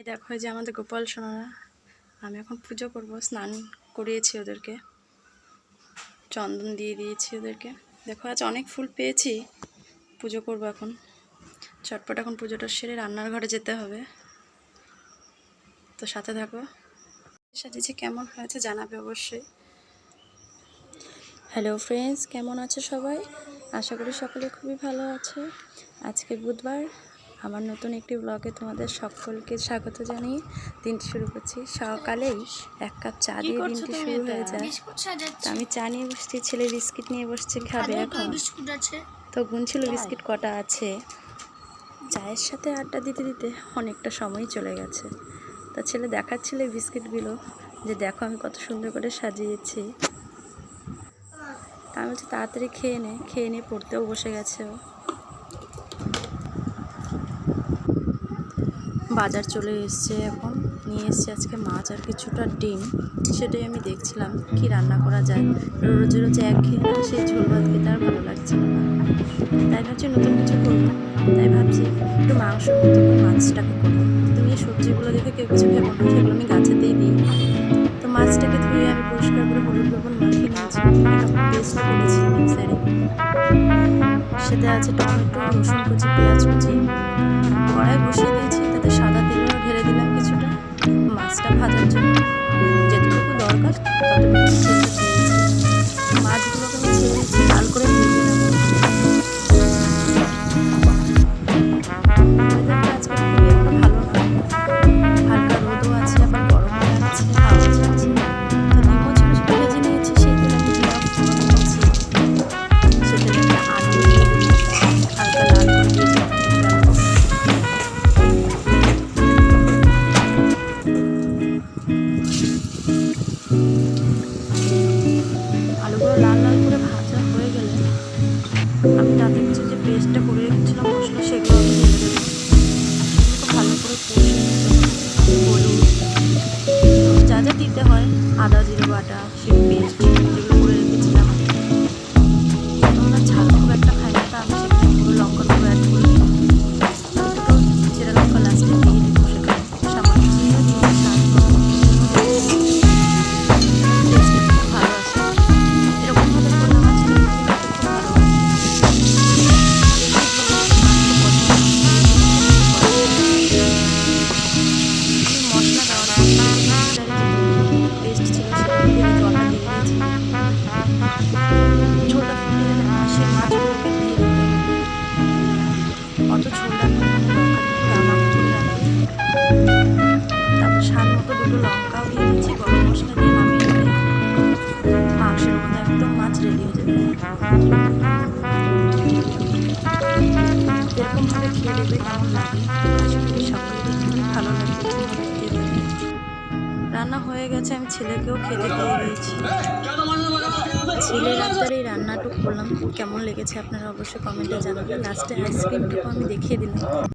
দেখো এই যে আমাদের গোপাল সোনারা, আমি এখন পুজো করব। স্নান করিয়েছি ওদেরকে, চন্দন দিয়ে দিয়েছি ওদেরকে। দেখো আজ অনেক ফুল পেয়েছি, পুজো করব এখন। চটপট এখন পুজোটা সেরে রান্নার ঘরে যেতে হবে, তো সাথে থাকো। সাজিয়েছি, কেমন হয়েছে জানাবে অবশ্যই। হ্যালো ফ্রেন্ডস, কেমন আছো সবাই? আশা করি সকলে খুবই ভালো আছে। আজকে বুধবার, আমার নতুন একটি ব্লগে তোমাদের সকলকে স্বাগত জানিয়ে দিনটি শুরু করছি। সকালেই এক কাপ চা দিয়ে দিনটি শুরু হয়ে যায়। তো আমি চা নিয়ে বসছি, ছেলে বিস্কিট নিয়ে বসছে, খাবে এখন। তো গুনছিল বিস্কিট কটা আছে। চায়ের সাথে আড্ডা দিতে দিতে অনেকটা সময় চলে গেছে। তা ছেলে দেখাচ্ছিল এই বিস্কিটগুলো, যে দেখো আমি কত সুন্দর করে সাজিয়েছি। তা আমি বলছি তাড়াতাড়ি খেয়ে নিয়ে পড়তেও বসে গেছে ও। বাজার চলে এসছে, এখন নিয়ে এসছে আজকে মাছ আর কিছুটা ডিম। সেটাই আমি দেখছিলাম কি রান্না করা যায়। রোজ রোজ একঘেয়ে না, সেই ঝোল ভাত খেতে আর ভালো লাগছিল না। তাই ভাবছি নতুন কিছু করবো। তাই ভাবছি একটু মাংসের মতো করে মাছটাকে করবো। তুমি এই সবজিগুলো দেখে কেউ কিছু ভেবো না, সেগুলো আমি গাছেতেই দিই। তো মাছটাকে ধুয়ে আমি পরিষ্কার করে হলুদ লবণ মাখিয়ে নিয়েছি। একটা পেস্ট করেছি মিক্সারে। সেটা আছে টমেটো, রসুন কুচি, পেঁয়াজ কুচি। কড়াই বসিয়ে দিয়েছি, তাতে সাদা তেলও ঢেলে দিলাম কিছুটা মাছটা ভাজার জন্য। যেটুকু দরকার ততটুকু তেলটা দিয়েছি। মাছগুলোকে আমি ছেড়ে দিচ্ছি, লাল করে ভেজে নেব। আজকে খুবই একটা ভালো না, হালকা রোদও আছে, আবার গরমও লাগছে, হাওয়া চলছে। তো ডিমও ছোটো ছোটো ভেজে নিয়েছি, সেই তেল আমি দিলাম নিয়েছি। সেটা একটা আলু দিয়ে দিলাম, হালকা লাল করে ভেজে আলুগুলো লাল লাল করে ভাজা হয়ে গেলে আমি তাতে হচ্ছে যে পেস্টটা করে রেখেছিলাম মশলা, সেগুলো আমি ঢেলে দেবো। সেগুলোকে ভালো করে কষিয়ে নিতে হবে। হলুদ, যা যা দিতে হয়, আদা জিরে বাটা, সেই পেস্ট যেগুলো করে রেখেছিলাম। তোমরা ঝাল খুব একটা খাই না, তা আমি সেখানে পুরো লঙ্কা গুঁড়ো অ্যাড করে দিই। দুটো চেরা লঙ্কা লাস্টে দিয়ে দিব, সেখানে সামান্য চিনি দিয়ে স্বাদ মতো টেস্ট খুব ভালো আসে। এরকমভাবে করলে আমার ছেলে খেতে খুব ভালোবাসে। মশলা দেওয়ার পেস্ট ছিল সেটা দিয়ে জলটা দিয়ে দিয়েছি। ঝোলটা ফুটে গেলে সে মাছগুলোকে দিয়ে দিতে হবে। অত ঝোল রাখলে কোনো দরকার নেই, গামাক করে রাখবে। তারপর স্বাদ মতো দুটো লঙ্কাও দিয়ে দিচ্ছি। গরম মশলা দিয়ে নামিয়ে নিলে মাংসের মতো একদম মাছ রেডি হয়ে যাবে। এরকমভাবে খেয়ে দেবে কেমন লাগে। আশা করি সকলেরই খুবই ভালো লাগবে এরকমভাবে খেয়ে দেবে। রান্না হয়ে গেছে, আমি ছেলেকেও খেতে দিয়ে দিয়েছি। ছেলের আবদারে এই রান্নাটুকু করলাম। কেমন লেগেছে আপনারা অবশ্যই কমেন্টে জানাবেন। লাস্টে আইসক্রিমটুকু আমি দেখিয়ে দিলাম।